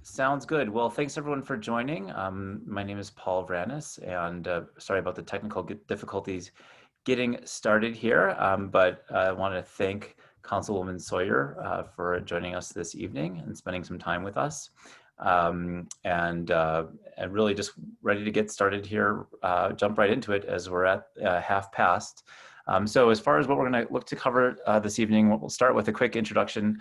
Sounds good. Well, thanks everyone for joining. My name is Paul Vranis, and sorry about the technical difficulties getting started here, but I want to thank Councilwoman Sawyer for joining us this evening and spending some time with us. And really just ready to get started here, jump right into it as we're at half past. So as far as what we're going to look to cover this evening, we'll start with a quick introduction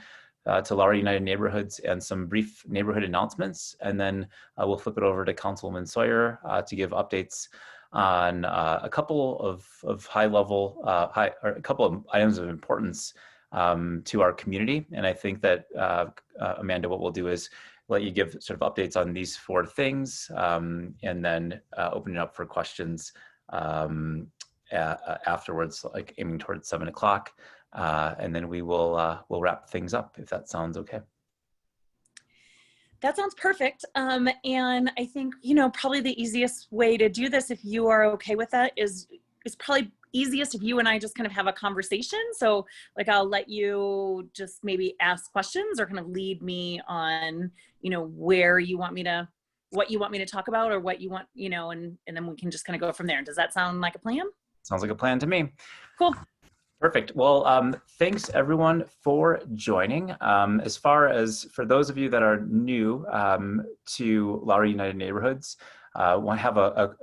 to Lowry United Neighborhoods and some brief neighborhood announcements. And then we'll flip it over to Councilwoman Sawyer to give updates on a couple of high level, or a couple of items of importance to our community. And I think that Amanda, what we'll do is let you give sort of updates on these four things and then open it up for questions afterwards, like aiming towards 7 o'clock. And then we'll wrap things up if that sounds okay. That sounds perfect. And I think, probably the easiest way to do this, if you are okay with that, is probably easiest if you and I just kind of have a conversation. So like, I'll let you just maybe ask questions or kind of lead me on, where you want me to, what you want me to talk about or what you want, and then we can just kind of go from there. Does that sound like a plan? Sounds like a plan to me. Cool. Perfect. Well, thanks everyone for joining. As far as for those of you that are new to Lowry United Neighborhoods, I want to have a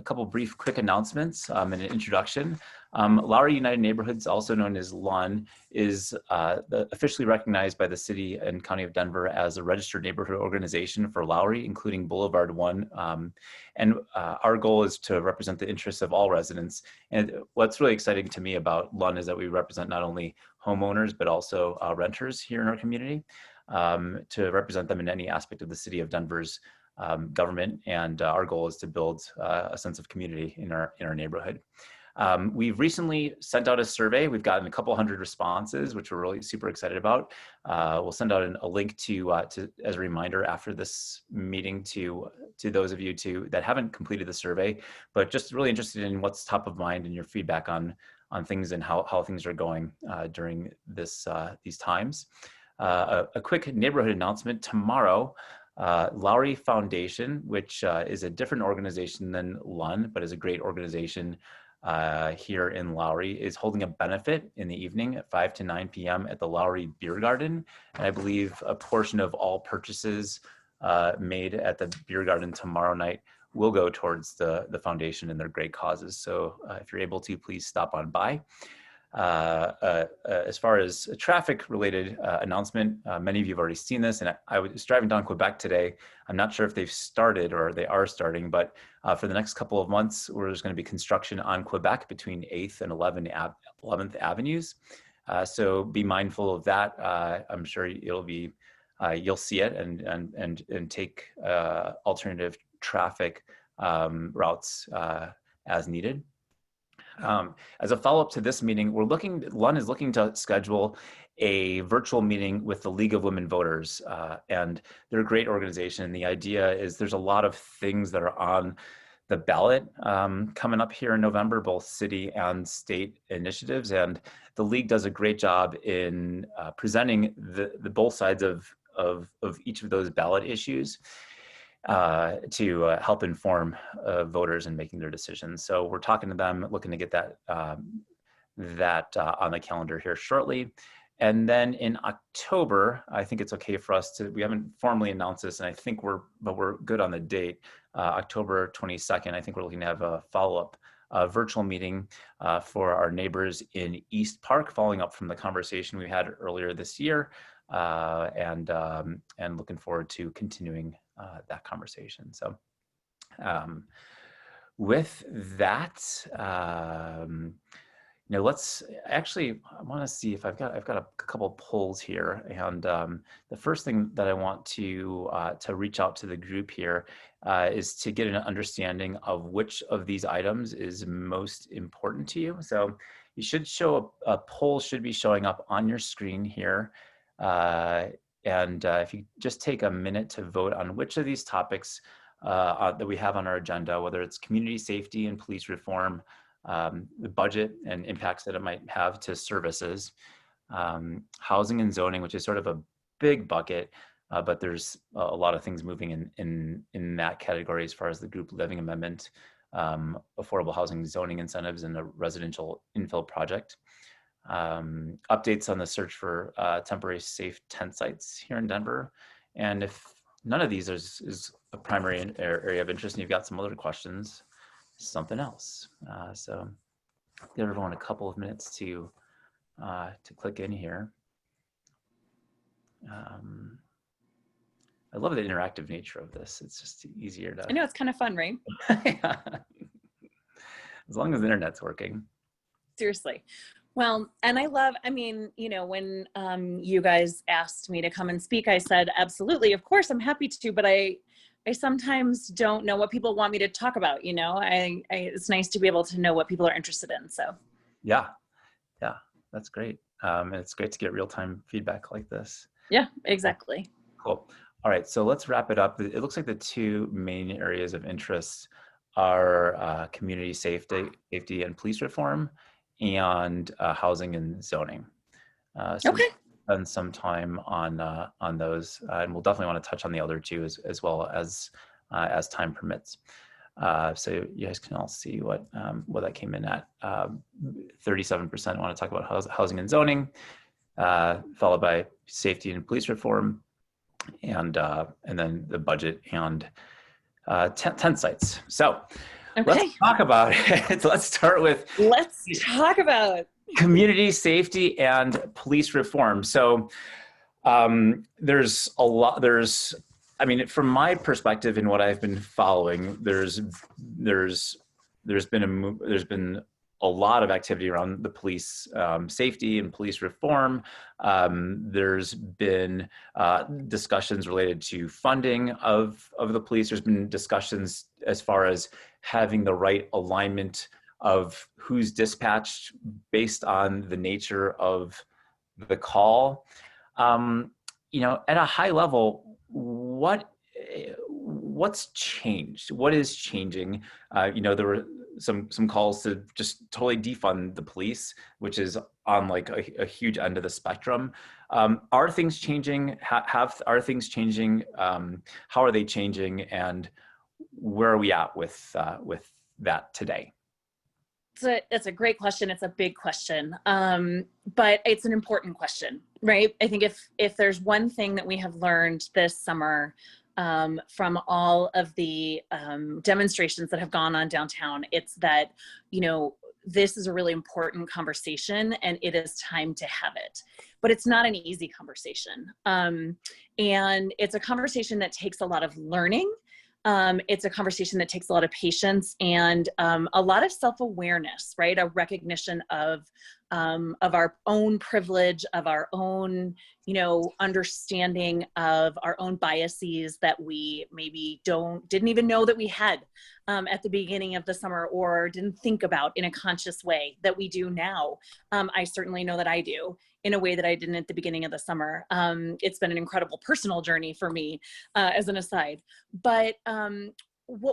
couple brief quick announcements and an introduction. Lowry United Neighborhoods, also known as LUN, is officially recognized by the City and County of Denver as a registered neighborhood organization for Lowry, including Boulevard 1. And our goal is to represent the interests of all residents. And what's really exciting to me about LUN is that we represent not only homeowners, but also renters here in our community, to represent them in any aspect of the City of Denver's government. And our goal is to build a sense of community in our neighborhood. We've recently sent out a survey. We've gotten a couple hundred responses, which we're really super excited about. We'll send out a link to as a reminder after this meeting to those of you that haven't completed the survey, but just really interested in what's top of mind and your feedback on things and how things are going during these times. A quick neighborhood announcement tomorrow. Lowry Foundation, which is a different organization than LUN, but is a great organization here in Lowry, is holding a benefit in the evening at 5 to 9 p.m. at the Lowry Beer Garden. And I believe a portion of all purchases made at the Beer Garden tomorrow night will go towards the foundation and their great causes. So if you're able to, please stop on by. As far as a traffic related announcement, many of you have already seen this, and I was driving down Quebec today. I'm not sure if they've started or they are starting, but for the next couple of months, there's going to be construction on Quebec between 8th and 11th Avenues. So be mindful of that. I'm sure you'll see it and take alternative traffic routes as needed. As a follow-up to this meeting, LUN is looking to schedule a virtual meeting with the League of Women Voters, and they're a great organization. And the idea is there's a lot of things that are on the ballot coming up here in November, both city and state initiatives, and the League does a great job in presenting the both sides of each of those ballot issues to help inform voters in making their decisions. So we're talking to them, looking to get that on the calendar here shortly. And then in October, I think it's okay for us we haven't formally announced this, and I think we're good on the date, October 22nd. I think we're looking to have a follow-up virtual meeting for our neighbors in East Park, following up from the conversation we had earlier this year, and looking forward to continuing that conversation. So with that, let's actually, I want to see if I've got a couple polls here. And the first thing that I want to reach out to the group here is to get an understanding of which of these items is most important to you. So you should show a poll should be showing up on your screen here. And if you just take a minute to vote on which of these topics that we have on our agenda, whether it's community safety and police reform, the budget and impacts that it might have to services, housing and zoning, which is sort of a big bucket, but there's a lot of things moving in that category as far as the group living amendment, affordable housing zoning incentives, and a residential infill project. Updates on the search for temporary safe tent sites here in Denver. And if none of these is a primary area of interest and you've got some other questions, something else. So give everyone a couple of minutes to click in here. I love the interactive nature of this. It's just easier to. I know, it's kind of fun, right? Yeah. As long as the internet's working. Seriously. Well, and I mean, when you guys asked me to come and speak, I said, absolutely, of course, I'm happy to, but I sometimes don't know what people want me to talk about, it's nice to be able to know what people are interested in, so. Yeah, that's great. And it's great to get real-time feedback like this. Yeah, exactly. Cool. All right, so let's wrap it up. It looks like the two main areas of interest are community safety and police reform, and housing and zoning. So okay. we'll spend some time on those, and we'll definitely want to touch on the other two as well as time permits. So you guys can all see what that came in at. 37% want to talk about housing and zoning, followed by safety and police reform, and then the budget and tent sites. So let's talk about it. Let's start with. Let's talk about community safety and police reform. So there's a lot. I mean, from my perspective and what I've been following, there's been a lot of activity around the police safety and police reform. There's been discussions related to funding of the police. There's been discussions as far as having the right alignment of who's dispatched based on the nature of the call. At a high level, what's changed? What is changing? There were some calls to just totally defund the police, which is on like a huge end of the spectrum. Are things changing? Are things changing? How are they changing? And where are we at with that today? It's a great question. It's a big question, but it's an important question, right? I think if there's one thing that we have learned this summer from all of the demonstrations that have gone on downtown, it's that, this is a really important conversation and it is time to have it. But it's not an easy conversation. And it's a conversation that takes a lot of learning. It's a conversation that takes a lot of patience and a lot of self-awareness, right? A recognition of our own privilege, of our own, understanding of our own biases that we maybe didn't even know that we had at the beginning of the summer, or didn't think about in a conscious way that we do now. I certainly know that I do in a way that I didn't at the beginning of the summer. It's been an incredible personal journey for me, as an aside. But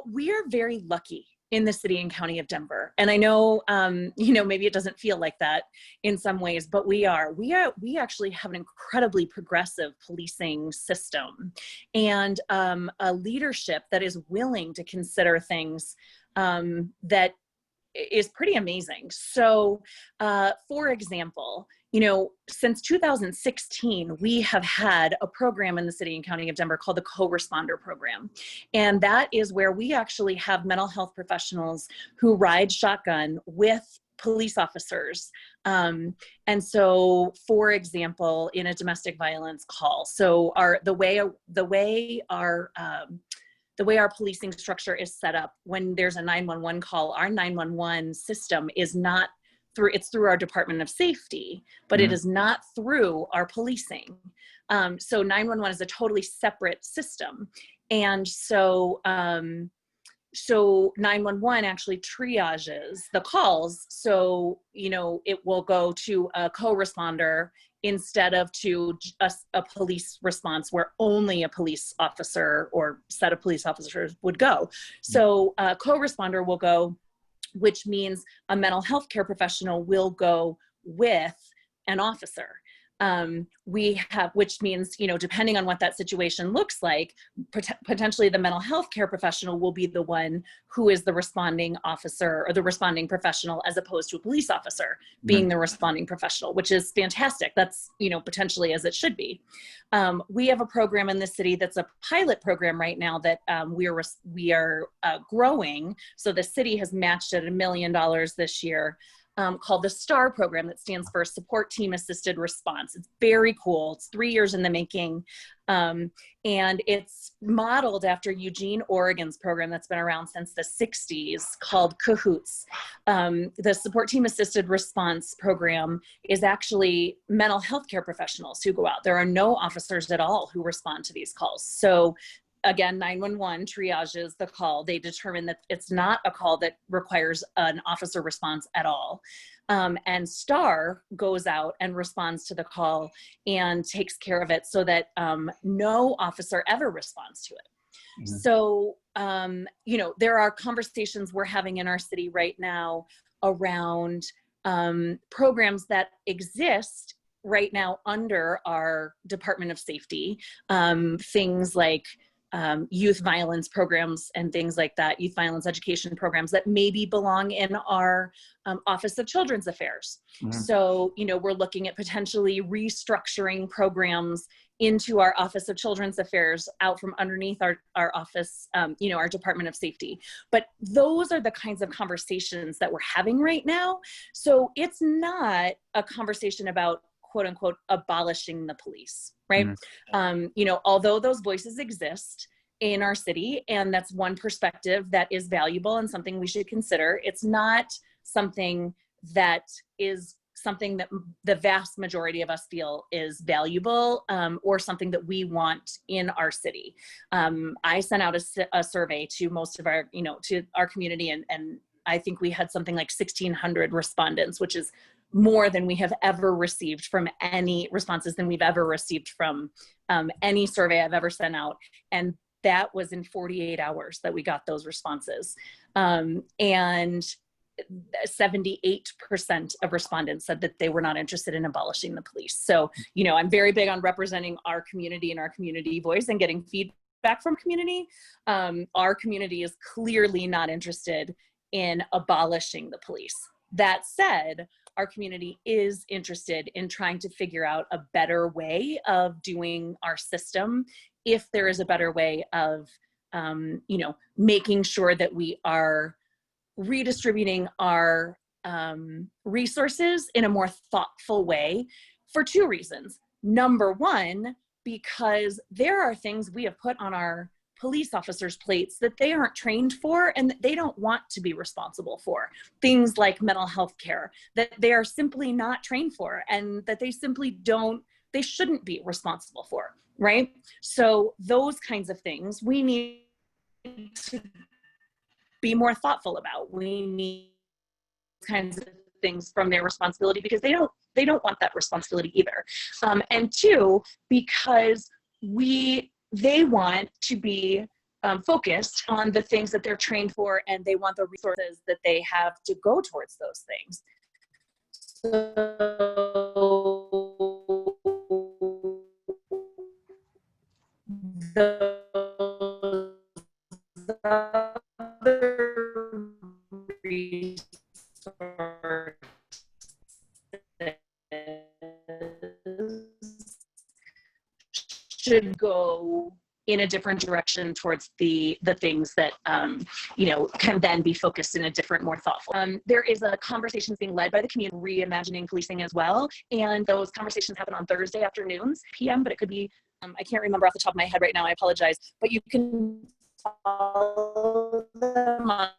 we are very lucky in the city and county of Denver. And I know, maybe it doesn't feel like that in some ways, but we actually have an incredibly progressive policing system and a leadership that is willing to consider things that is pretty amazing. So, for example, since 2016, we have had a program in the city and county of Denver called the Co-Responder Program. And that is where we actually have mental health professionals who ride shotgun with police officers. And so, for example, in a domestic violence call, so the way our policing structure is set up, when there's a 911 call, our 911 system is not it's through our Department of Safety, but it is not through our policing. So 911 is a totally separate system. And so 911 actually triages the calls. So, it will go to a co-responder instead of to a police response where only a police officer or set of police officers would go. So a co-responder will go, which means a mental health care professional will go with an officer. We have, which means, you know, depending on what that situation looks like, potentially the mental health care professional will be the one who is the responding officer or the responding professional, as opposed to a police officer being the responding professional, which is fantastic. That's, you know, potentially as it should be. We have a program in the city that's a pilot program right now that we are growing. So the city has matched at $1 million this year. Called the STAR program, that stands for Support Team Assisted Response. It's very cool. It's 3 years in the making. And it's modeled after Eugene, Oregon's program that's been around since the 60s called CAHOOTS. The Support Team Assisted Response program is actually mental health care professionals who go out. There are no officers at all who respond to these calls. So again, 911 triages the call. They determine that it's not a call that requires an officer response at all. And STAR goes out and responds to the call and takes care of it so that no officer ever responds to it. Mm-hmm. So, you know, there are conversations we're having in our city right now around programs that exist right now under our Department of Safety, things like youth violence programs and things like that, youth violence education programs that maybe belong in our Office of Children's Affairs. Mm-hmm. So, you know, we're looking at potentially restructuring programs into our Office of Children's Affairs out from underneath our office, you know, our Department of Safety. But those are the kinds of conversations that we're having right now. So it's not a conversation about quote unquote abolishing the police, right? Mm-hmm. You know, although those voices exist in our city, and that's one perspective that is valuable and something we should consider, it's not something that the vast majority of us feel is valuable or something that we want in our city. I sent out a survey to most of our, you know, to our community, and I think we had something like 1,600 respondents, which is more than we have ever received from any responses than we've ever received from any survey I've ever sent out. And that was in 48 hours that we got those responses. And 78% of respondents said that they were not interested in abolishing the police. So, you know, I'm very big on representing our community and our community voice and getting feedback from community. Our community is clearly not interested in abolishing the police. That said, our community is interested in trying to figure out a better way of doing our system, if there is a better way of, you know, making sure that we are redistributing our resources in a more thoughtful way for two reasons. Number one, because there are things we have put on our police officers' plates that they aren't trained for and that they don't want to be responsible for. Things like mental health care that they are simply not trained for and that they simply they shouldn't be responsible for, right? So those kinds of things we need to be more thoughtful about. We need kinds of things from their responsibility because they don't want that responsibility either. And two, because they want to be focused on the things that they're trained for, and they want the resources that they have to go towards those things. So those other resources should go in a different direction towards the things that, you know, can then be focused in a different, more thoughtful. There is a conversation being led by the community, reimagining policing as well. And those conversations happen on Thursday afternoons, PM, but it could be, I can't remember off the top of my head right now, I apologize, but you can follow them on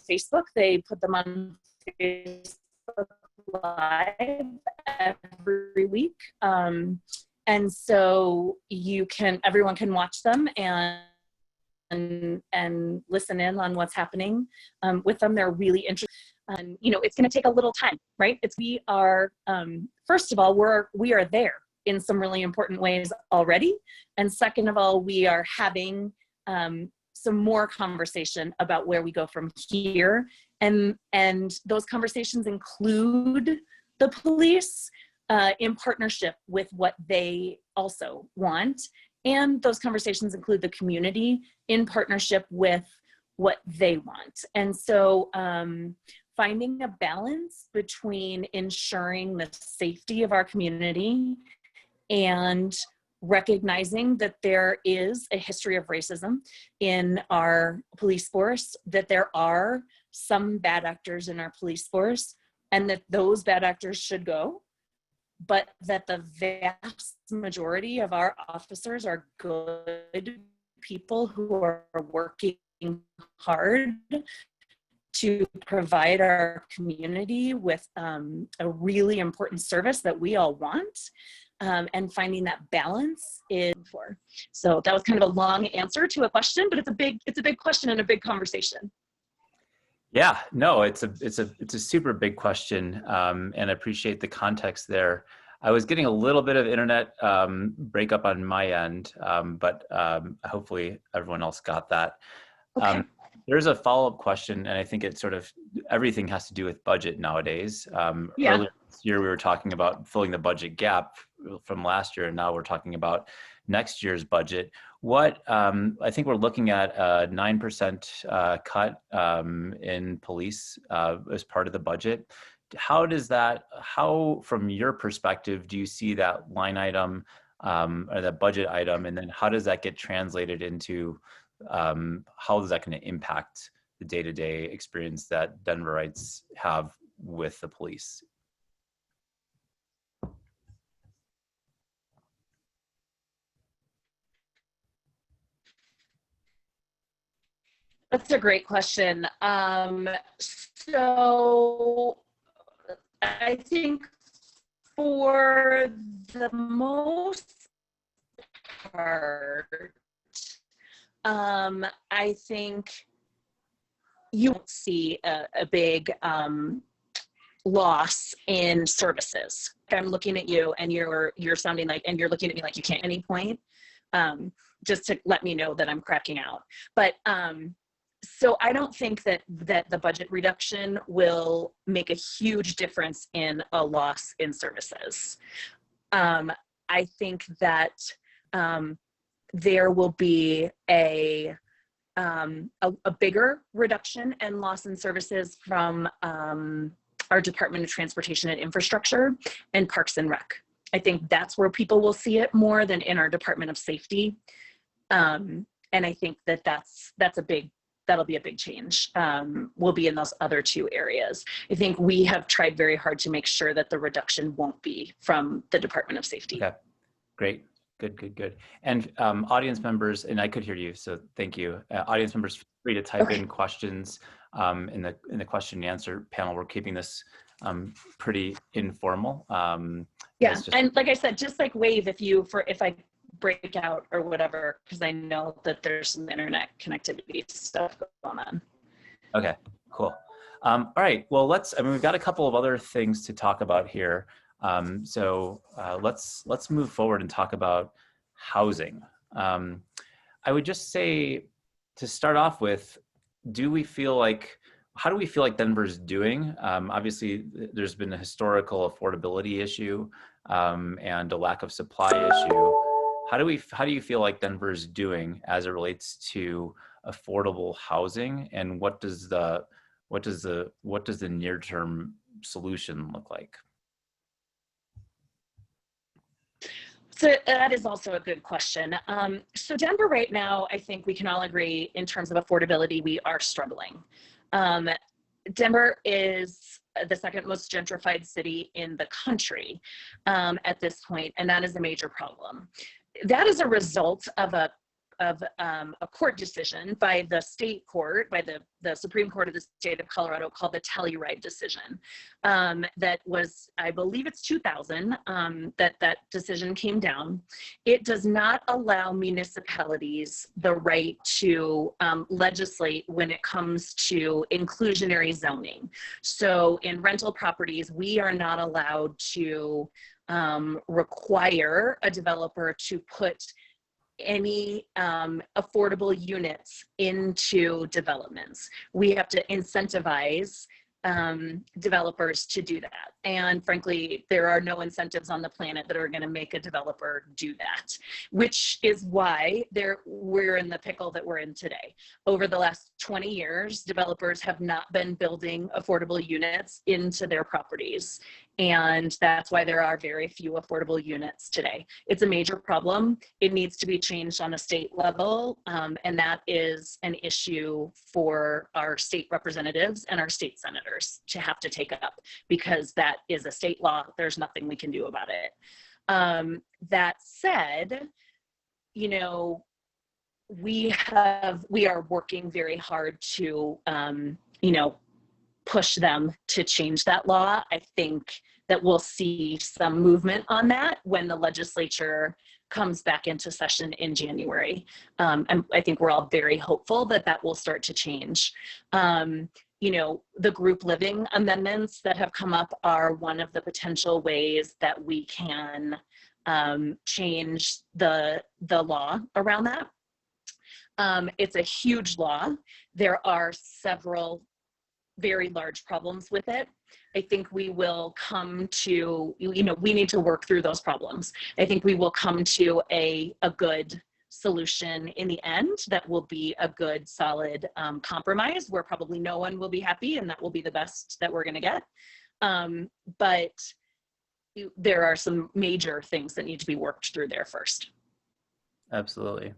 Facebook. They put them on Facebook Live every week. And so everyone can watch them and listen in on what's happening with them. They're really interesting. You know, it's going to take a little time, right? We are, first of all, we are there in some really important ways already. And second of all, we are having some more conversation about where we go from here. And those conversations include the police. in partnership with what they also want. And those conversations include the community in partnership with what they want. And so finding a balance between ensuring the safety of our community and recognizing that there is a history of racism in our police force, that there are some bad actors in our police force, and that those bad actors should go, but that the vast majority of our officers are good people who are working hard to provide our community with a really important service that we all want. And finding that balance is for. So that was kind of a long answer to a question, but it's a big question and a big conversation. Yeah, no, it's a super big question, and I appreciate the context there. I was getting a little bit of internet breakup on my end, but hopefully everyone else got that. Okay. There's a follow-up question, and I think it's sort of everything has to do with budget nowadays. Yeah. Earlier this year, we were talking about filling the budget gap from last year, and now we're talking about next year's budget. What I think we're looking at a 9% cut in police as part of the budget. How, from your perspective, do you see that line item or that budget item, and then how does that get translated into how is that going to impact the day-to-day experience that Denverites have with the police? That's a great question. So I think for the most part, I think you won't see a big loss in services. I'm looking at you and you're sounding like, and you're looking at me like you can't at any point, just to let me know that I'm cracking out. But so I don't think that the budget reduction will make a huge difference in a loss in services. I think that there will be a bigger reduction and loss in services from our Department of Transportation and Infrastructure and Parks and Rec. I think that's where people will see it more than in our Department of Safety. And I think that that'll be a big change, will be in those other two areas. I think we have tried very hard to make sure that the reduction won't be from the Department of Safety. Okay, great. Good. And audience members, and I could hear you, so thank you. Audience members, feel free to type in questions in the question and answer panel. We're keeping this pretty informal. Yeah, and like I said, just like wave if I break out or whatever, because I know that there's some internet connectivity stuff going on. Okay, cool. All right, well, we've got a couple of other things to talk about here. So let's move forward and talk about housing. I would just say, to start off with, how do we feel like Denver's doing? Obviously, there's been a historical affordability issue and a lack of supply issue. How do you feel like Denver's doing as it relates to affordable housing, and what does the near-term solution look like? So that is also a good question. So Denver right now, I think we can all agree in terms of affordability, we are struggling. Denver is the second most gentrified city in the country at this point, and that is a major problem. That is a result of a court decision by the state court, by the Supreme Court of the state of Colorado, called the Telluride decision. That was, I believe it's 2000, that decision came down. It does not allow municipalities the right to legislate when it comes to inclusionary zoning. So in rental properties, we are not allowed to require a developer to put any affordable units into developments. We have to incentivize developers to do that. And frankly, there are no incentives on the planet that are going to make a developer do that, which is why we're in the pickle that we're in today. Over the last 20 years, developers have not been building affordable units into their properties. And that's why there are very few affordable units today. It's a major problem. It needs to be changed on a state level. And that is an issue for our state representatives and our state senators to have to take up, because that is a state law. There's nothing we can do about it. That said, you know, we are working very hard to, you know, push them to change that law. I think that we'll see some movement on that when the legislature comes back into session in January. And I think we're all very hopeful that that will start to change. You know, the group living amendments that have come up are one of the potential ways that we can change the law around that. It's a huge law. There are several very large problems with it. I think we will come to, you know, we need to work through those problems. I think we will come to a good solution in the end that will be a good, solid compromise where probably no one will be happy, and that will be the best that we're going to get. But there are some major things that need to be worked through there first. Absolutely.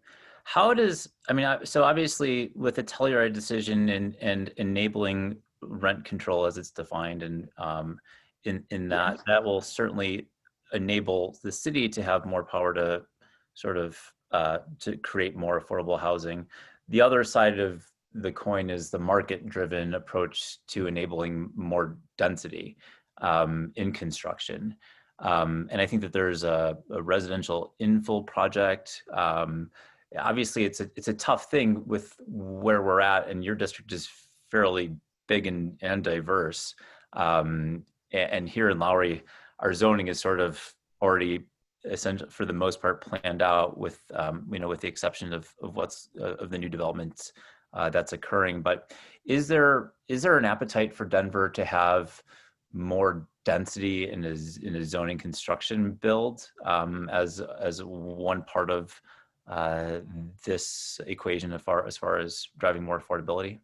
How does, I mean, so obviously with the Telluride decision and enabling rent control as it's defined, and in that, that will certainly enable the city to have more power to sort of to create more affordable housing. The other side of the coin is the market-driven approach to enabling more density in construction. And I think that there's a residential infill project. Obviously, it's a tough thing with where we're at, and your district is fairly big and diverse. And here in Lowry, our zoning is sort of already essentially, for the most part, planned out, with you know, with the exception of what's of the new developments that's occurring. But is there an appetite for Denver to have more density in a zoning construction build as one part of this equation as far as driving more affordability?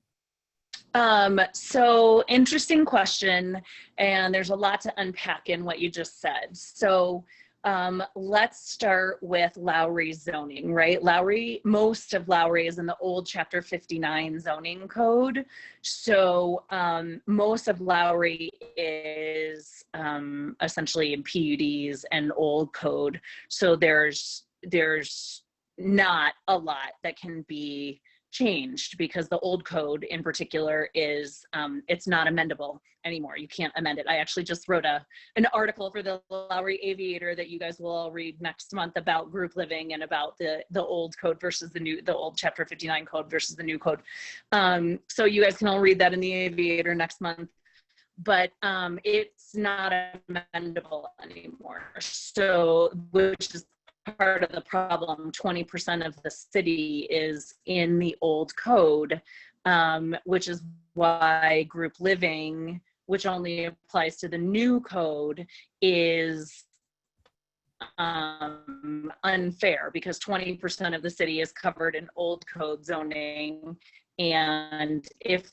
So interesting question, and there's a lot to unpack in what you just said. So let's start with Lowry zoning, right? Most of Lowry is in the old Chapter 59 zoning code. So most of Lowry is essentially in PUDs and old code. So there's not a lot that can be changed, because the old code in particular is it's not amendable anymore. You can't amend it. I actually just wrote an article for the Lowry Aviator that you guys will all read next month about group living and about the old code versus the old Chapter 59 code versus the new code. So you guys can all read that in the Aviator next month. But it's not amendable anymore. So, which is part of the problem. 20% of the city is in the old code, which is why group living, which only applies to the new code, is unfair, because 20% of the city is covered in old code zoning. And if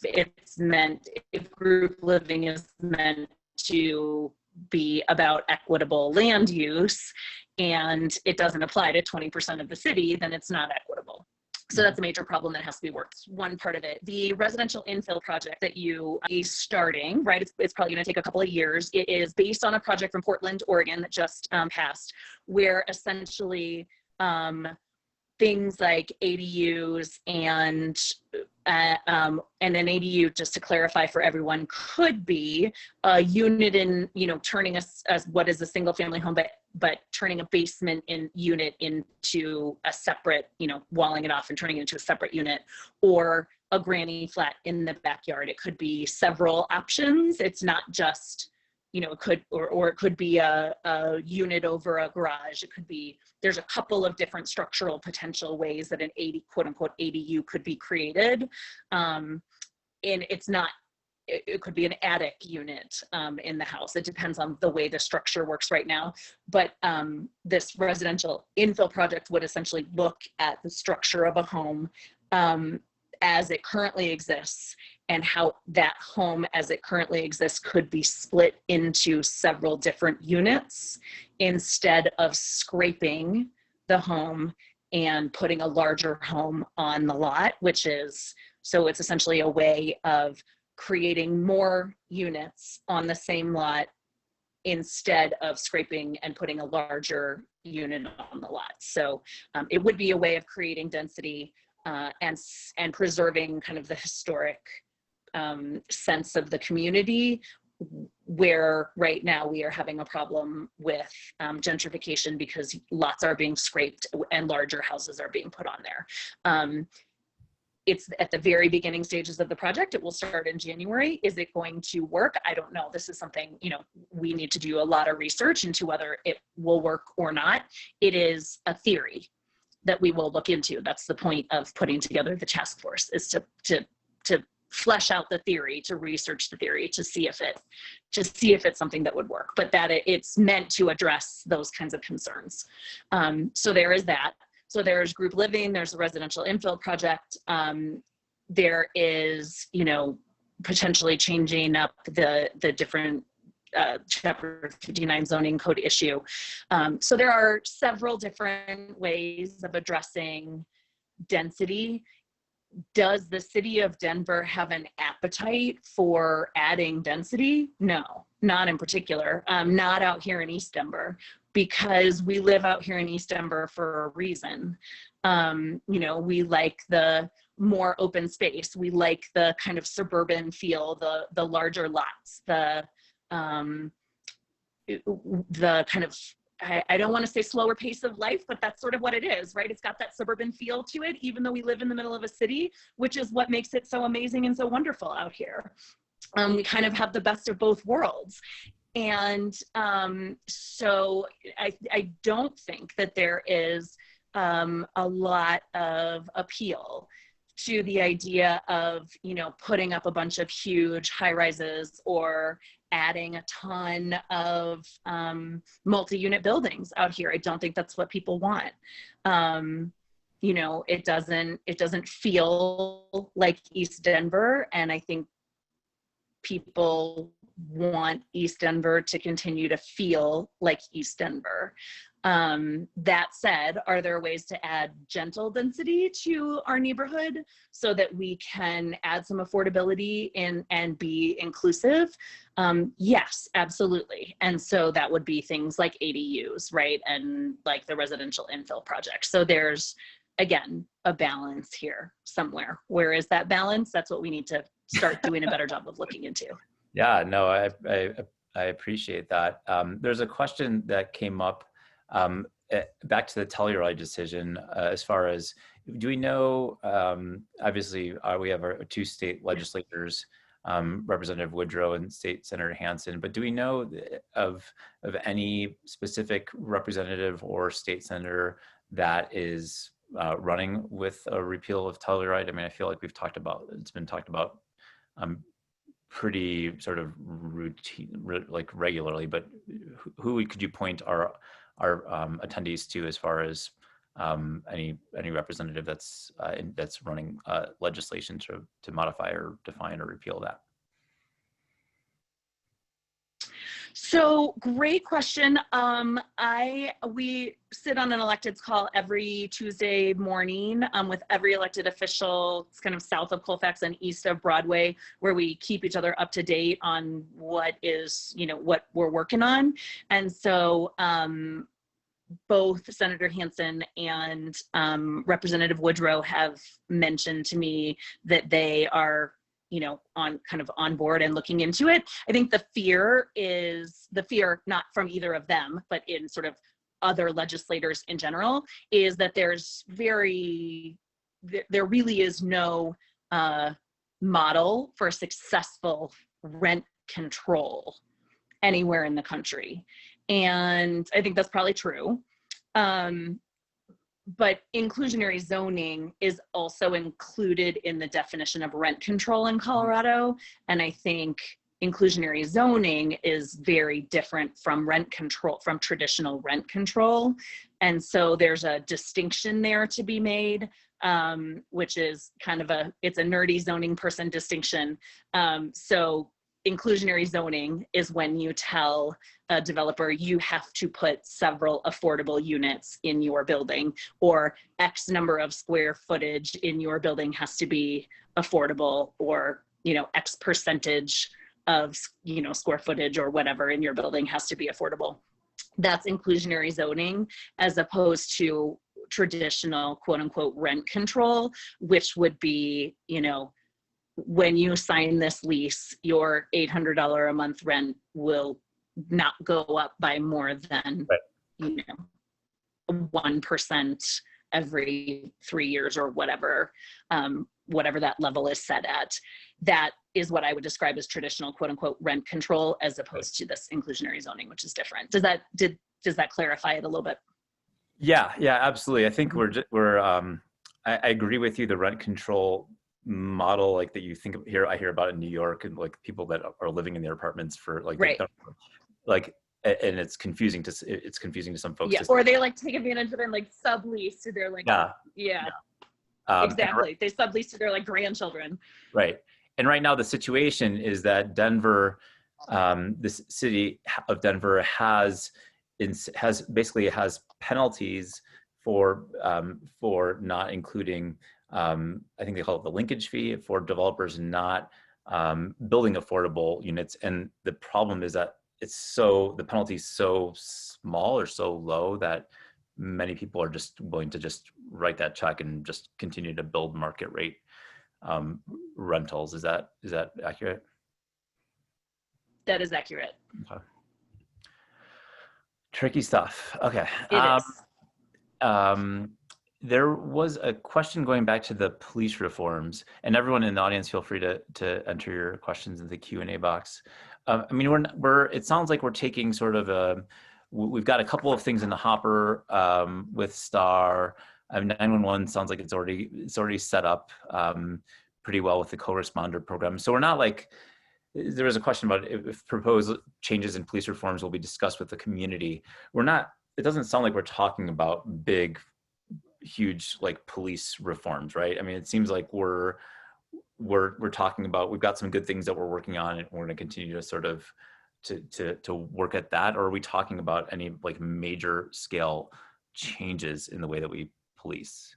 group living is meant to be about equitable land use, and it doesn't apply to 20% of the city, then it's not equitable. So that's a major problem that has to be worked. One part of it. The residential infill project that you are starting, right? It's probably going to take a couple of years. It is based on a project from Portland, Oregon that just passed, where essentially things like ADUs and an ADU, just to clarify for everyone, could be a unit in, you know, turning as what is a single family home, but turning a basement unit into a separate, you know, walling it off and turning it into a separate unit, or a granny flat in the backyard. It could be several options. It's not just, you know, it could, or it could be a unit over a garage. It could be, there's a couple of different structural potential ways that an quote unquote ADU could be created. And it's not it could be an attic unit in the house. It depends on the way the structure works right now. But this residential infill project would essentially look at the structure of a home as it currently exists, and how that home as it currently exists could be split into several different units instead of scraping the home and putting a larger home on the lot, so it's essentially a way of creating more units on the same lot instead of scraping and putting a larger unit on the lot. So it would be a way of creating density and preserving kind of the historic sense of the community, where right now we are having a problem with gentrification because lots are being scraped and larger houses are being put on there. It's at the very beginning stages of the project. It will start in January. Is it going to work? I don't know. This is something, we need to do a lot of research into whether it will work or not. It is a theory that we will look into. That's the point of putting together the task force, is to flesh out the theory, to research the theory, to see if it's something that would work, but that it's meant to address those kinds of concerns. So there is that. So there's group living, there's a residential infill project. There is, potentially changing up the different Chapter 59 zoning code issue. So there are several different ways of addressing density. Does the city of Denver have an appetite for adding density? No, not in particular. Not out here in East Denver, because we live out here in East Denver for a reason. We like the more open space. We like the kind of suburban feel, the larger lots, the kind of, I don't want to say slower pace of life, but that's sort of what it is, right? It's got that suburban feel to it, even though we live in the middle of a city, which is what makes it so amazing and so wonderful out here. We kind of have the best of both worlds. And so I don't think that there is a lot of appeal to the idea of, putting up a bunch of huge high rises or adding a ton of multi-unit buildings out here. I don't think that's what people want. It doesn't feel like East Denver, and I think people want East Denver to continue to feel like East Denver. That said, are there ways to add gentle density to our neighborhood so that we can add some affordability and be inclusive? Yes, absolutely. And so that would be things like ADUs, right? And like the residential infill project. So there's, again, a balance here somewhere. Where is that balance? That's what we need to start doing a better job of looking into. Yeah, no, I appreciate that. There's a question that came up back to the Telluride decision, as far as, do we know, obviously we have our two state legislators, Representative Woodrow and State Senator Hansen, but do we know of any specific representative or state senator that is running with a repeal of Telluride? I mean, I feel like it's been talked about pretty sort of routine, like regularly, but who could you point our attendees to as far as any representative that's running legislation to modify or define or repeal that? So great question. We sit on an electeds call every Tuesday morning with every elected official. It's kind of south of Colfax and east of Broadway, where we keep each other up to date on what we're working on. And so both Senator Hansen and Representative Woodrow have mentioned to me that they are on board and looking into it. I think the fear not from either of them, but in sort of other legislators in general, is that there really is no model for successful rent control anywhere in the country. And I think that's probably true. but inclusionary zoning is also included in the definition of rent control in Colorado. And I think inclusionary zoning is very different from rent control, from traditional rent control. And so there's a distinction there to be made, which is kind of it's a nerdy zoning person distinction. So inclusionary zoning is when you tell a developer you have to put several affordable units in your building, or X number of square footage in your building has to be affordable, or, you know, X percentage of, you know, square footage or whatever in your building has to be affordable. That's inclusionary zoning, as opposed to traditional quote unquote rent control, which would be, you know, when you sign this lease, your $800 a month rent will not go up by more than, you know, 1% every 3 years or whatever, whatever that level is set at. That is what I would describe as traditional quote unquote rent control, as opposed to this inclusionary zoning, which is different. Does that clarify it a little bit? Yeah, absolutely. I think I agree with you. The rent control model, like that you think of here, I hear about in New York, and like people that are living in their apartments for like, like, and it's confusing to some folks. Yeah, or they like take advantage of it and like sublease to their like, exactly. They sublease to their like grandchildren. Right. And right now the situation is that Denver, this city of Denver has penalties for not including, I think they call it the linkage fee, for developers not building affordable units. And the problem is that the penalty is so small or so low that many people are just willing to just write that check and just continue to build market rate rentals. Is that accurate? That is accurate. Okay. Tricky stuff. Okay. It is. There was a question going back to the police reforms, and everyone in the audience, feel free to enter your questions in the Q&A box. I mean, it sounds like we're taking sort of we've got a couple of things in the hopper with STAR. 911 sounds like it's already set up pretty well with the co-responder program. So we're not like, there was a question about if proposed changes in police reforms will be discussed with the community. It doesn't sound like we're talking about big, huge like police reforms, right? I mean, it seems like we're talking about, we've got some good things that we're working on, and we're going to continue to sort of to work at that. Or are we talking about any like major scale changes in the way that we police?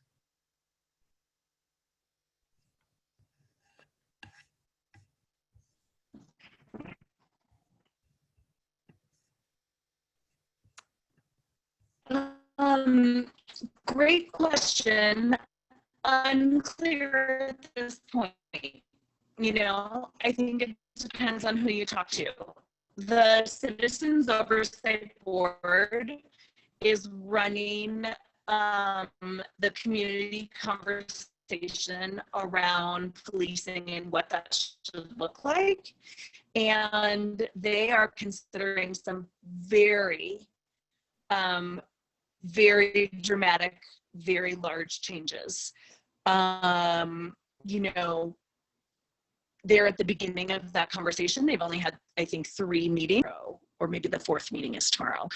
Great question. Unclear at this point. You know, I think it depends on who you talk to. The Citizens Oversight Board is running the community conversation around policing and what that should look like. And they are considering some very dramatic, very large changes. You know, they're at the beginning of that conversation. They've only had, I think, 3 meetings, or maybe the 4th meeting is tomorrow.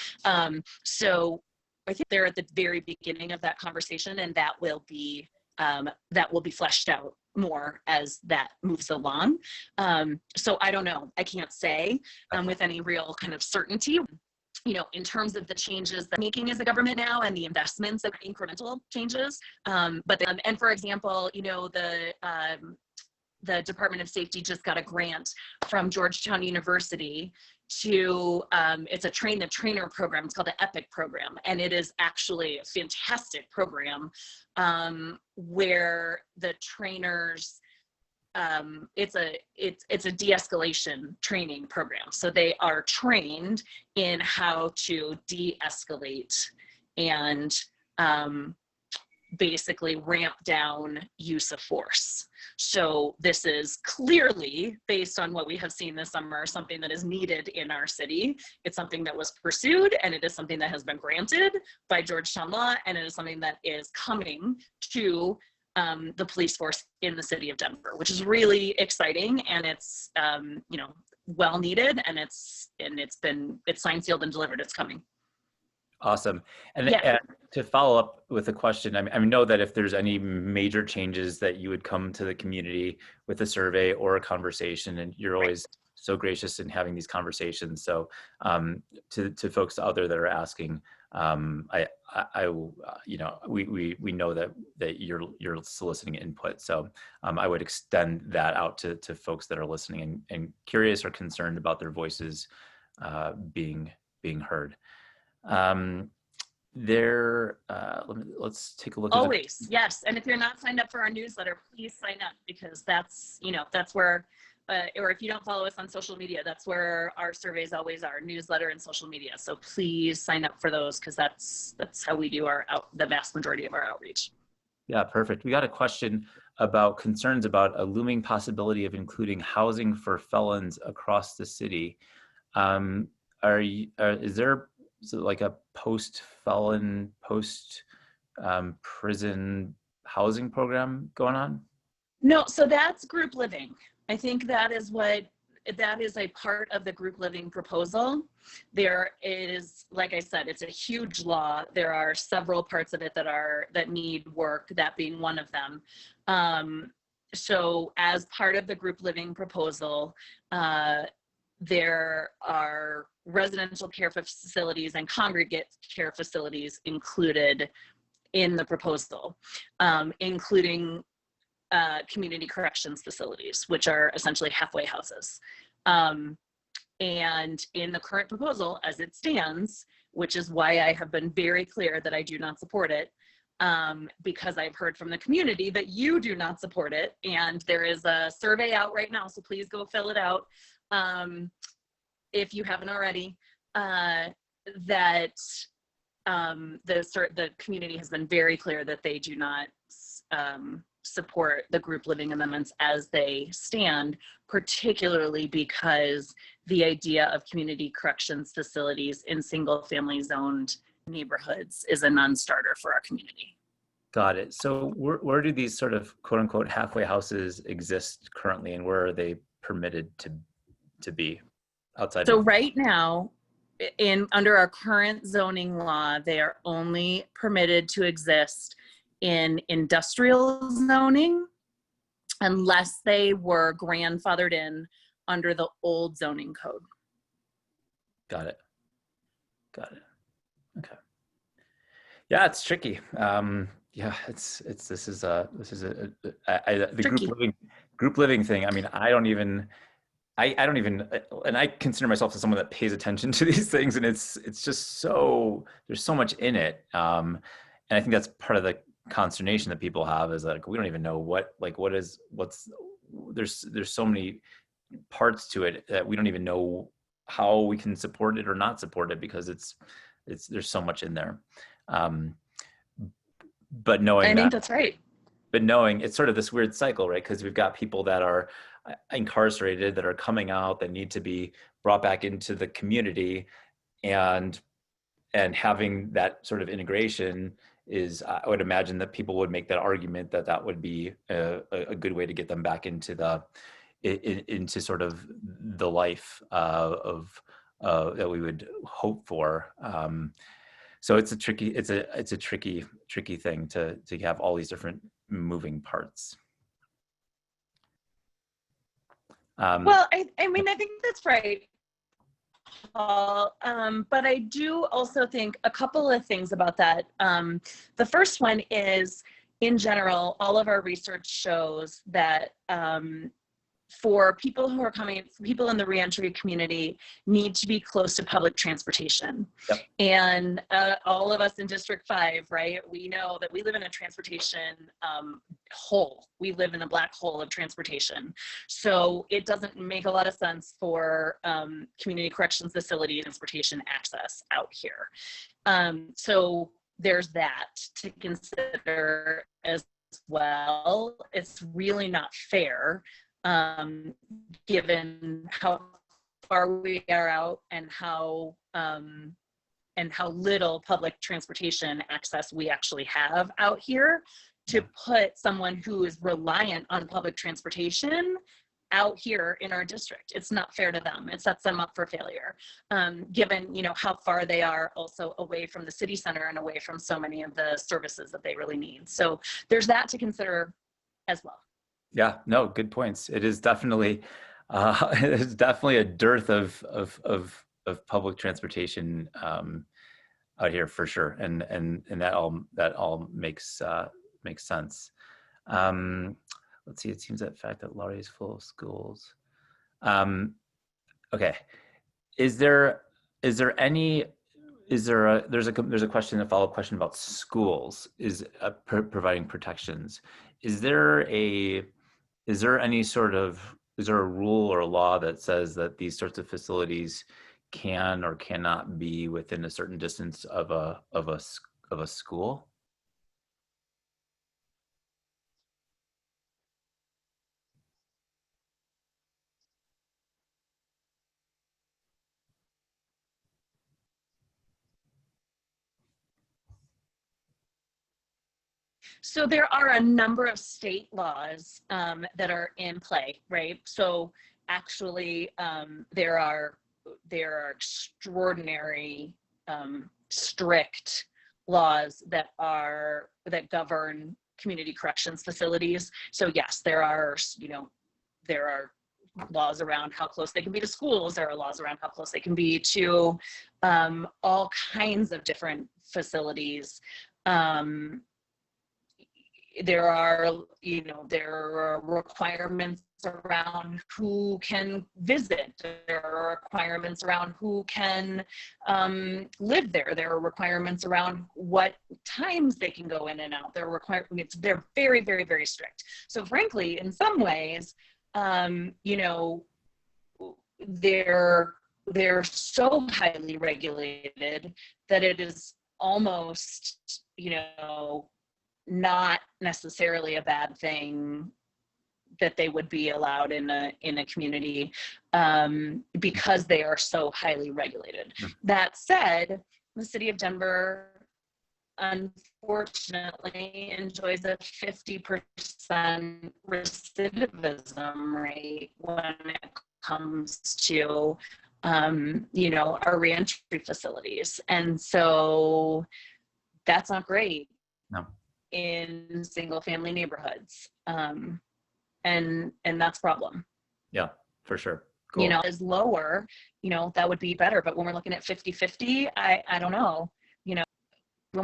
So I think they're at the very beginning of that conversation, and that will be fleshed out more as that moves along. So I don't know. I can't say with any real kind of certainty. You know, in terms of the changes that making as a government now and the investments of incremental changes. But for example, you know, the Department of Safety just got a grant from Georgetown University to, it's a train the trainer program. It's called the EPIC program. And it is actually a fantastic program where the trainers, it's a de-escalation training program. So they are trained in how to de-escalate and basically ramp down use of force. So this is clearly, based on what we have seen this summer, something that is needed in our city. It's something that was pursued, and it is something that has been granted by Georgetown law, and it is something that is coming to the police force in the city of Denver, which is really exciting, and it's you know, well needed, and it's signed, sealed, and delivered. It's coming. Awesome. And, Yeah. and to follow up with a question, I know that if there's any major changes that you would come to the community with a survey or a conversation, and you're always so gracious in having these conversations. So to folks out there that are asking, you know, we know that you're soliciting input. So I would extend that out to folks that are listening and curious or concerned about their voices being heard. Let's take a look. Always, yes. And if you're not signed up for our newsletter, please sign up, because that's, you know, that's where, or if you don't follow us on social media, that's where our surveys always are: newsletter and social media. So please sign up for those, because that's how we do the vast majority of our outreach. Yeah, perfect. We got a question about concerns about a looming possibility of including housing for felons across the city. Is there like a post-felon, post-prison housing program going on? No, so that's group living. I think that is a part of the group living proposal. There is, like I said, it's a huge law. There are several parts of it that need work, that being one of them. So as part of the group living proposal, there are residential care facilities and congregate care facilities included in the proposal, including community corrections facilities, which are essentially halfway houses. And in the current proposal as it stands, which is why I have been very clear that I do not support it, because I've heard from the community that you do not support it. And there is a survey out right now, so please go fill it out. If you haven't already, that the community has been very clear that they do not support the group living amendments as they stand, particularly because the idea of community corrections facilities in single family zoned neighborhoods is a non-starter for our community. Got it. So where do these sort of quote unquote halfway houses exist currently, and where are they permitted to be outside? So right now, under our current zoning law, they are only permitted to exist in industrial zoning unless they were grandfathered in under the old zoning code. Got it. Okay. Yeah, it's tricky. Yeah, this is the group living thing. I mean, I don't even, and I consider myself as someone that pays attention to these things, and it's just so, there's so much in it. And I think that's part of the consternation that people have, is like, we don't even know there's so many parts to it that we don't even know how we can support it or not support it, because there's so much in there. But knowing I think that's right. But knowing it's sort of this weird cycle, right? Because we've got people that are incarcerated, that are coming out, that need to be brought back into the community, and having that sort of integration is, I would imagine that people would make that argument that would be a good way to get them back into into sort of the life that we would hope for. So it's a tricky thing to have all these different moving parts. Well, I mean, I think that's right, Paul. But I do also think a couple of things about that. The first one is, in general, all of our research shows that for people who are people in the reentry community need to be close to public transportation. Yep. And all of us in District 5, right, we know that we live in a transportation hole. We live in a black hole of transportation. So it doesn't make a lot of sense for community corrections facility transportation access out here. So there's that to consider as well. It's really not fair, given how far we are out and how little public transportation access we actually have out here, to put someone who is reliant on public transportation out here in our district. It's not fair to them. It sets them up for failure, given, you know, how far they are also away from the city center and away from so many of the services that they really need. So there's that to consider as well. Yeah, no, good points. It is definitely it's definitely a dearth of public transportation out here for sure, and that all makes sense. Let's see. It seems that fact that Lowry is full of schools. Okay, there's a question, a follow-up question about schools is providing protections. Is there a rule or a law that says that these sorts of facilities can or cannot be within a certain distance of a school? So there are a number of state laws that are in play, right? So actually, there are extraordinary strict laws that govern community corrections facilities. So yes, there are laws around how close they can be to schools. There are laws around how close they can be to all kinds of different facilities. There are requirements around who can visit. There are requirements around who can live there. There are requirements around what times they can go in and out. There are requirements. They're very, very, very strict. So frankly, in some ways, they're so highly regulated that it is almost, not necessarily a bad thing that they would be allowed in a community, because they are so highly regulated. That said, the city of Denver unfortunately enjoys a 50% recidivism rate when it comes to our reentry facilities, and so that's not great. No. In single family neighborhoods, and that's a problem. Yeah, for sure. Cool. Is lower, that would be better, but when we're looking at 50-50, I don't know. When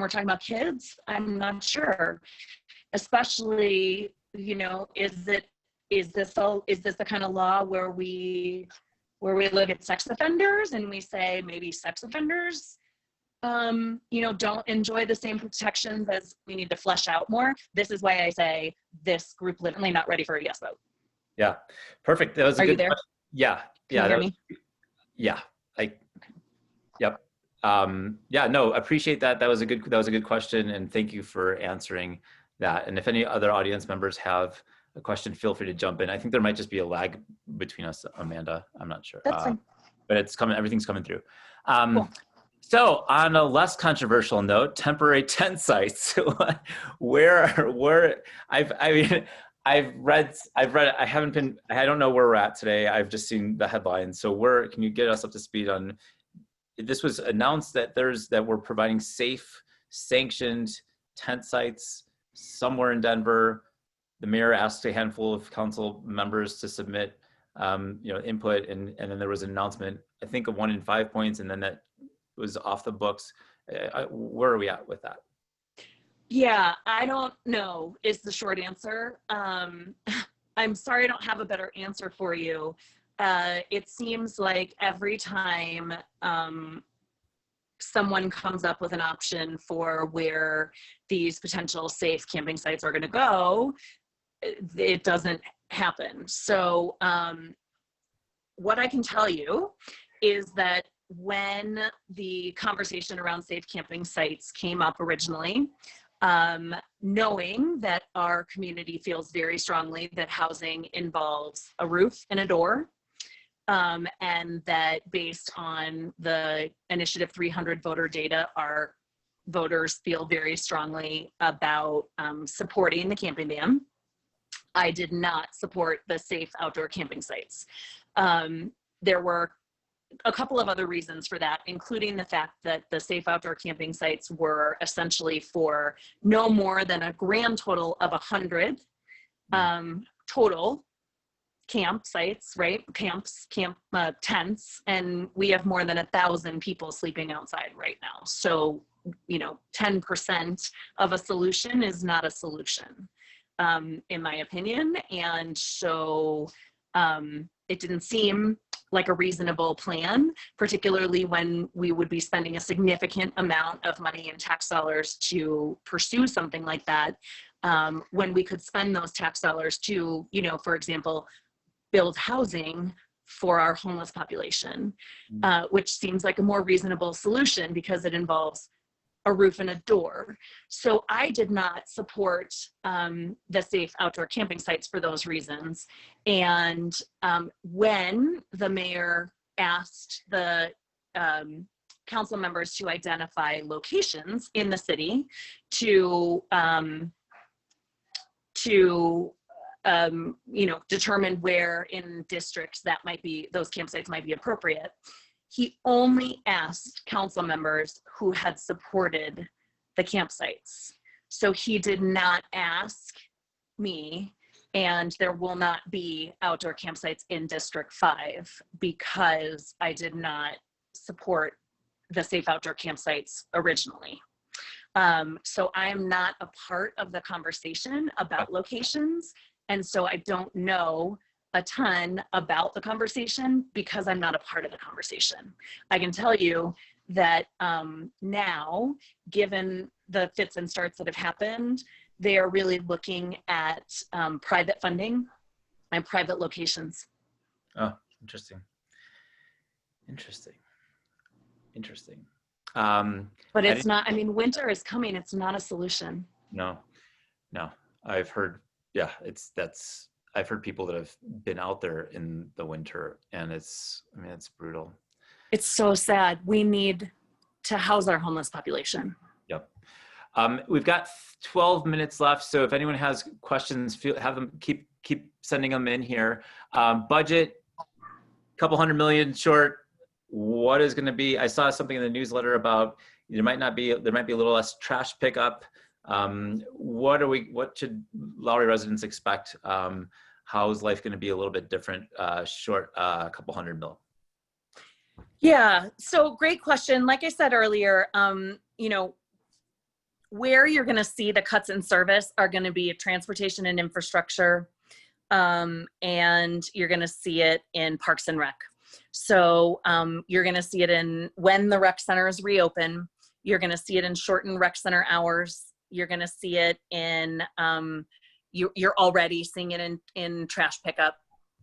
we're talking about kids, I'm not sure, especially, is this the kind of law where we look at sex offenders and we say maybe sex offenders don't enjoy the same protections, as we need to flesh out more. This is why I say this group literally not ready for a yes vote. Yeah, perfect. That was a Are good you there? question. Yeah. Can you hear me? Yeah. Yep. Yeah, no, appreciate that. That was a good question. And thank you for answering that. And if any other audience members have a question, feel free to jump in. I think there might just be a lag between us, Amanda. I'm not sure. That's fine. But it's coming, everything's coming through. Cool. So on a less controversial note, temporary tent sites. I've read, I don't know where we're at today. I've just seen the headlines. So can you get us up to speed on, this was announced that we're providing safe, sanctioned tent sites somewhere in Denver. The mayor asked a handful of council members to submit, input, and then there was an announcement, I think, of 1 in 5 points, and then that was off the books. Where are we at with that? Yeah, I don't know is the short answer. I'm sorry I don't have a better answer for you. It seems like every time someone comes up with an option for where these potential safe camping sites are going to go, it doesn't happen. So what I can tell you is that when the conversation around safe camping sites came up originally, knowing that our community feels very strongly that housing involves a roof and a door, and that based on the Initiative 300 voter data, our voters feel very strongly about supporting the camping ban. I did not support the safe outdoor camping sites. There were a couple of other reasons for that, including the fact that the safe outdoor camping sites were essentially for no more than a grand total of 100 total campsites, right? Camp tents, and we have more than 1,000 people sleeping outside right now. So, 10% of a solution is not a solution, in my opinion. And so it didn't seem like a reasonable plan, particularly when we would be spending a significant amount of money in tax dollars to pursue something like that, when we could spend those tax dollars to, for example, build housing for our homeless population, which seems like a more reasonable solution because it involves a roof and a door. So I did not support the safe outdoor camping sites for those reasons. And when the mayor asked the council members to identify locations in the city to determine where in districts that those campsites might be appropriate, he only asked council members who had supported the campsites. So he did not ask me, and there will not be outdoor campsites in District 5 because I did not support the safe outdoor campsites originally. So I am not a part of the conversation about locations. And so I don't know a ton about the conversation because I'm not a part of the conversation. I can tell you that now, given the fits and starts that have happened, they are really looking at private funding and private locations. Oh, interesting. But it's not, winter is coming. It's not a solution. No, I've heard, I've heard people that have been out there in the winter, and it's brutal. It's so sad. We need to house our homeless population. Yep. We've got 12 minutes left, so if anyone has questions, have them keep sending them in here. Budget, couple $100 million short. What is going to be? I saw something in the newsletter about there might be a little less trash pickup. What should Lowry residents expect? How is life going to be a little bit different, short a couple $100 million? Yeah, so great question. Like I said earlier, where you're going to see the cuts in service are going to be transportation and infrastructure, and you're going to see it in Parks and Rec. So you're going to see it in when the rec centers reopen. You're going to see it in shortened rec center hours. You're going to see it in, you're already seeing it in trash pickup.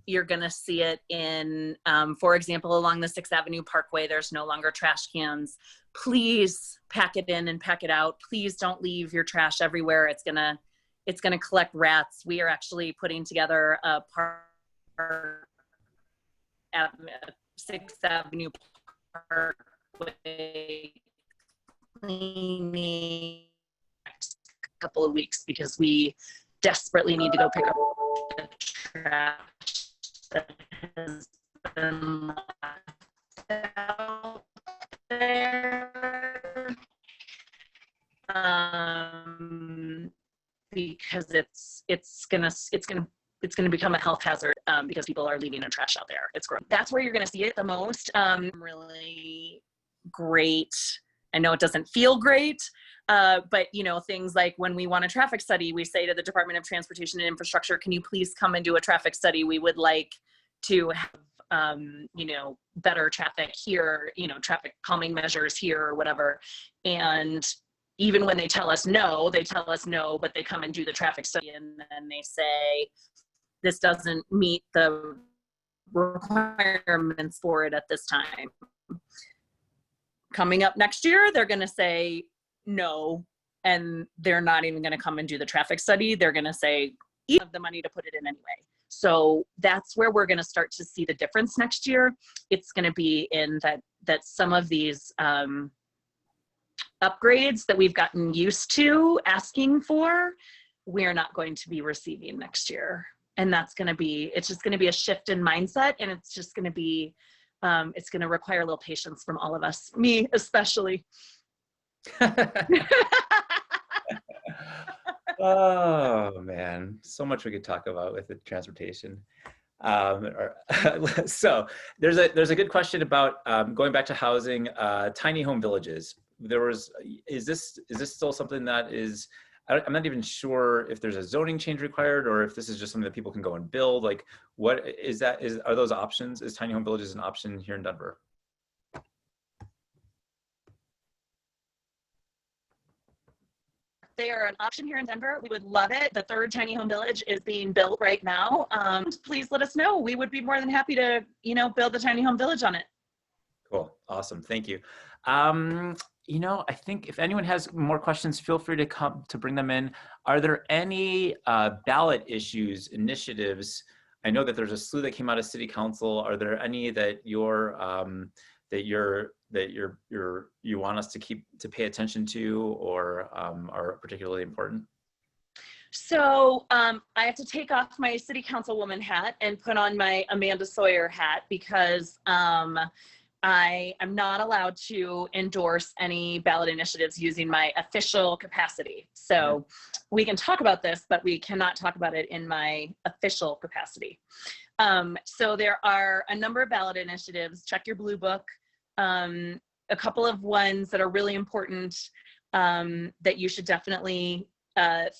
You're going to see it in, for example, along the 6th Avenue Parkway, there's no longer trash cans. Please pack it in and pack it out. Please don't leave your trash everywhere. It's going to collect rats. We are actually putting together a park at 6th Avenue Parkway cleaning next couple of weeks because we desperately need to go pick up the trash that has been left out there, because it's gonna become a health hazard because people are leaving their trash out there. It's gross. That's where you're gonna see it the most. Really great. I know it doesn't feel great, but things like when we want a traffic study, we say to the Department of Transportation and Infrastructure, can you please come and do a traffic study? We would like to have, better traffic here, traffic calming measures here or whatever. And even when they tell us no, but they come and do the traffic study and then they say, this doesn't meet the requirements for it at this time. coming up next year, they're going to say no, and they're not even going to come and do the traffic study. They're going to say, you have the money to put it in anyway. So that's where we're going to start to see the difference next year. It's going to be in that some of these upgrades that we've gotten used to asking for, we're not going to be receiving next year. And that's going to be, it's just going to be a shift in mindset, and it's just going to be, it's going to require a little patience from all of us, me especially. Oh man, so much we could talk about with the transportation. So there's a good question about going back to housing, tiny home villages. Is this still something that is, I'm not even sure if there's a zoning change required, or if this is just something that people can go and build. Like, what is that? Are those options? Is tiny home villages an option here in Denver? They are an option here in Denver. We would love it. The third tiny home village is being built right now. Please let us know. We would be more than happy to, build a tiny home village on it. Cool. Awesome. Thank you. I think if anyone has more questions, feel free to bring them in. Are there any ballot issues, initiatives? I know that there's a slew that came out of City Council. Are there any that you want us to pay attention to, or are particularly important? So I have to take off my City Councilwoman hat and put on my Amanda Sawyer hat, because I am not allowed to endorse any ballot initiatives using my official capacity. So we can talk about this, but we cannot talk about it in my official capacity. So there are a number of ballot initiatives. Check your blue book. A couple of ones that are really important that you should definitely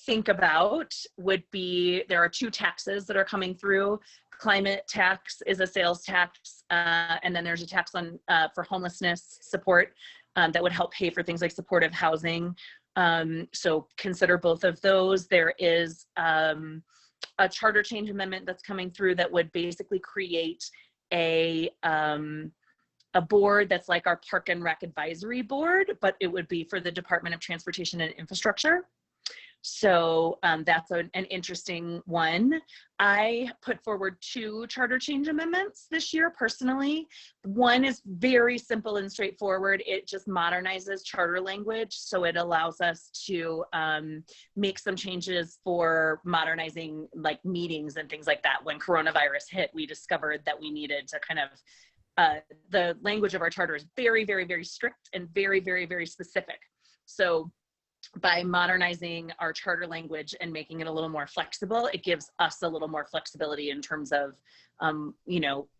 think about would be, there are 2 taxes that are coming through. Climate tax is a sales tax, and then there's a tax on for homelessness support that would help pay for things like supportive housing. So consider both of those. There is a charter change amendment that's coming through that would basically create a board that's like our Park and Rec Advisory Board, but it would be for the Department of Transportation and Infrastructure. So that's an interesting one. I put forward 2 charter change amendments this year personally. One is very simple and straightforward. It just modernizes charter language, so it allows us to make some changes for modernizing like meetings and things like that. When coronavirus hit, we discovered that we needed to kind of, the language of our charter is very, very, very strict and very, very, very specific. So by modernizing our charter language and making it a little more flexible, it gives us a little more flexibility in terms of,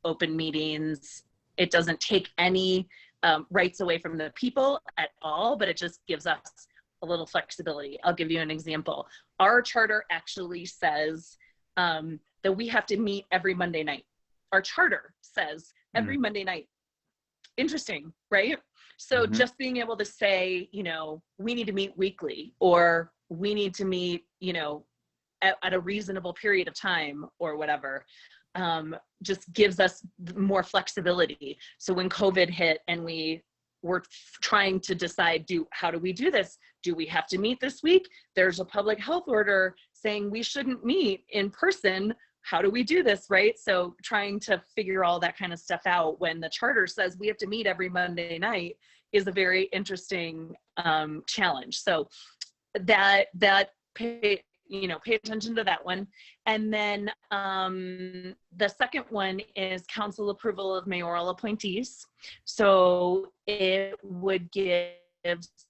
open meetings. It doesn't take any rights away from the people at all, but it just gives us a little flexibility. I'll give you an example. Our charter actually says that we have to meet every Monday night. Our charter says every Monday night. Interesting, right? So just being able to say, we need to meet weekly, or we need to meet, at a reasonable period of time or whatever, just gives us more flexibility. So when COVID hit and we were trying to decide, how do we do this? Do we have to meet this week? There's a public health order saying we shouldn't meet in person. How do we do this, right? So trying to figure all that kind of stuff out when the charter says we have to meet every Monday night is a very interesting challenge. So pay attention to that one. And then the second one is council approval of mayoral appointees. So it would give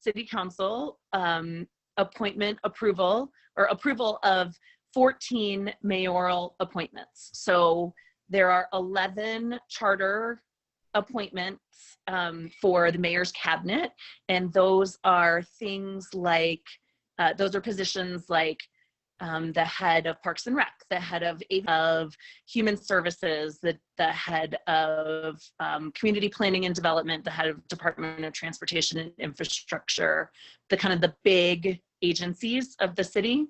city council appointment approval, or approval of 14 mayoral appointments. So there are 11 charter appointments for the mayor's cabinet, and those are things like, those are positions like the head of Parks and Rec, the head of Human Services, the head of Community Planning and Development, the head of Department of Transportation and Infrastructure, the big agencies of the city.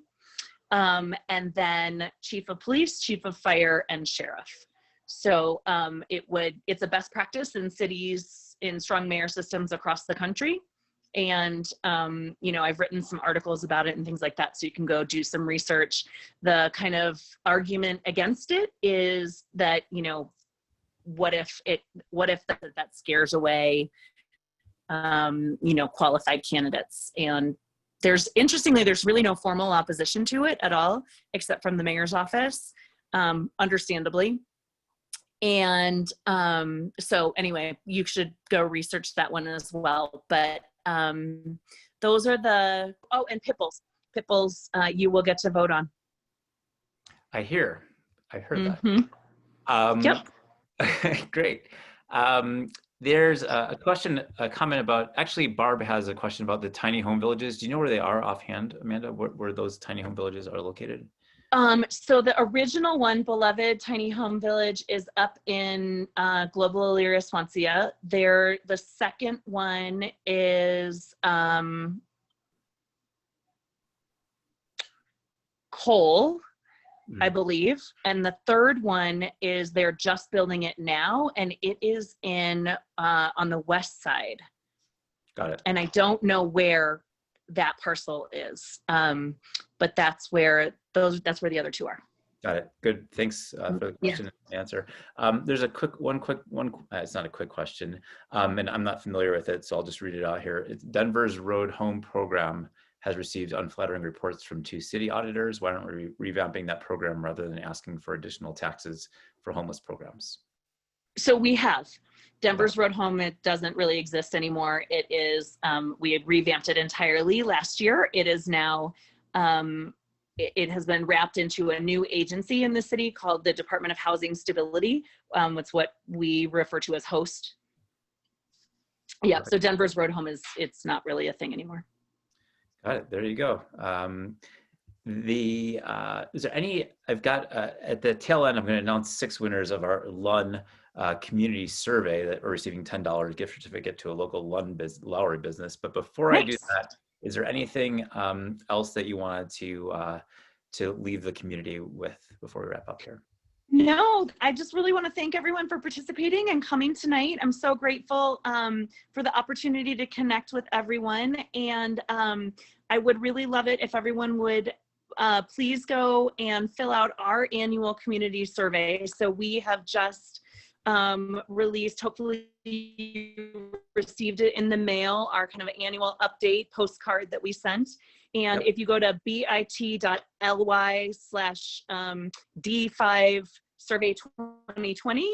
And then chief of police, chief of fire, and sheriff. So it's a best practice in cities in strong mayor systems across the country. And, you know, I've written some articles about it and things like that, so you can go do some research. The kind of argument against it is that, you know, what if that scares away, you know, qualified candidates. And interestingly, there's really no formal opposition to it at all, except from the mayor's office, understandably. And so anyway, you should go research that one as well. But those are and Pipples, you will get to vote on. I heard that. Yep. Great. There's a comment about, actually Barb has a question about the tiny home villages. Do you know where they are offhand, Amanda, where those tiny home villages are located? So the original one, Beloved Tiny Home Village, is up in Global Elyria Swansea. The second one is Cole, I believe. And the third one is, they're just building it now, and it is on the west side. Got it. And I don't know where that parcel is, but that's where the other two are. Got it. Good. Thanks for the question and answer. There's a quick one. It's not a quick question, and I'm not familiar with it, so I'll just read it out here. It's Denver's Road Home program has received unflattering reports from 2 city auditors. Why aren't we revamping that program rather than asking for additional taxes for homeless programs? So we have Denver's Road Home. It doesn't really exist anymore. It is, we had revamped it entirely last year. It is now, it has been wrapped into a new agency in the city called the Department of Housing Stability. It's what we refer to as HOST. Yeah, so Denver's Road Home it's not really a thing anymore. Got it. There you go. Is there any, I've got at the tail end, I'm going to announce 6 winners of our LUN community survey that are receiving $10 gift certificate to a local Lowry business. But before I do that, is there anything else that you wanted to leave the community with before we wrap up here? No, I just really want to thank everyone for participating and coming tonight. I'm so grateful for the opportunity to connect with everyone. And I would really love it if everyone would please go and fill out our annual community survey. So we have just released, hopefully you received it in the mail, our kind of annual update postcard that we sent. And if you go to bit.ly/D5 survey 2020,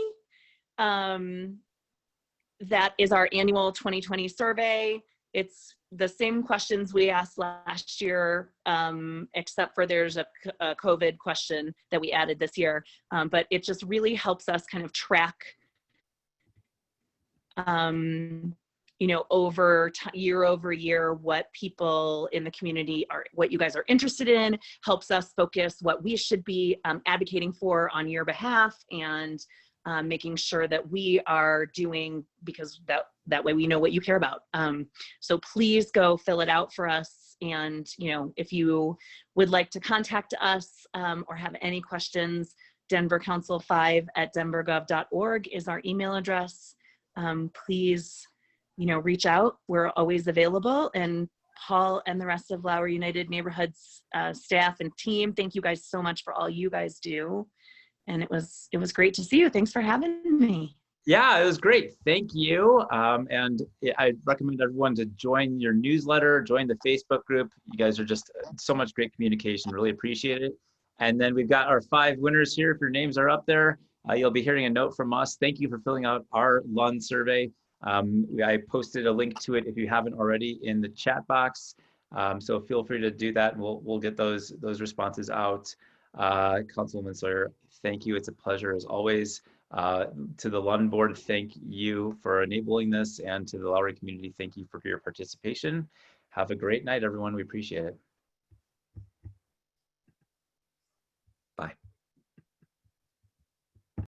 that is our annual 2020 survey. It's the same questions we asked last year, except for there's a COVID question that we added this year. But it just really helps us kind of track, you know, year over year, what people in the community what you guys are interested in, helps us focus what we should be advocating for on your behalf, and making sure that we are doing, because that way we know what you care about. So please go fill it out for us. And, you know, if you would like to contact us or have any questions, denvercouncil5@denvergov.org is our email address. Please, you know, reach out. We're always available. And Paul and the rest of Lowry United Neighborhoods staff and team, thank you guys so much for all you guys do. And it was great to see you. Thanks for having me. Yeah, it was great. Thank you. And I recommend everyone to join your newsletter, join the Facebook group. You guys are just so much great communication. Really appreciate it. And then we've got our 5 winners here. If your names are up there, you'll be hearing a note from us. Thank you for filling out our LUN survey. I posted a link to it if you haven't already in the chat box. So feel free to do that, and we'll get those responses out. Councilwoman Sawyer, thank you. It's a pleasure as always. To the LUN board, thank you for enabling this, and to the Lowry community, thank you for your participation. Have a great night, everyone. We appreciate it.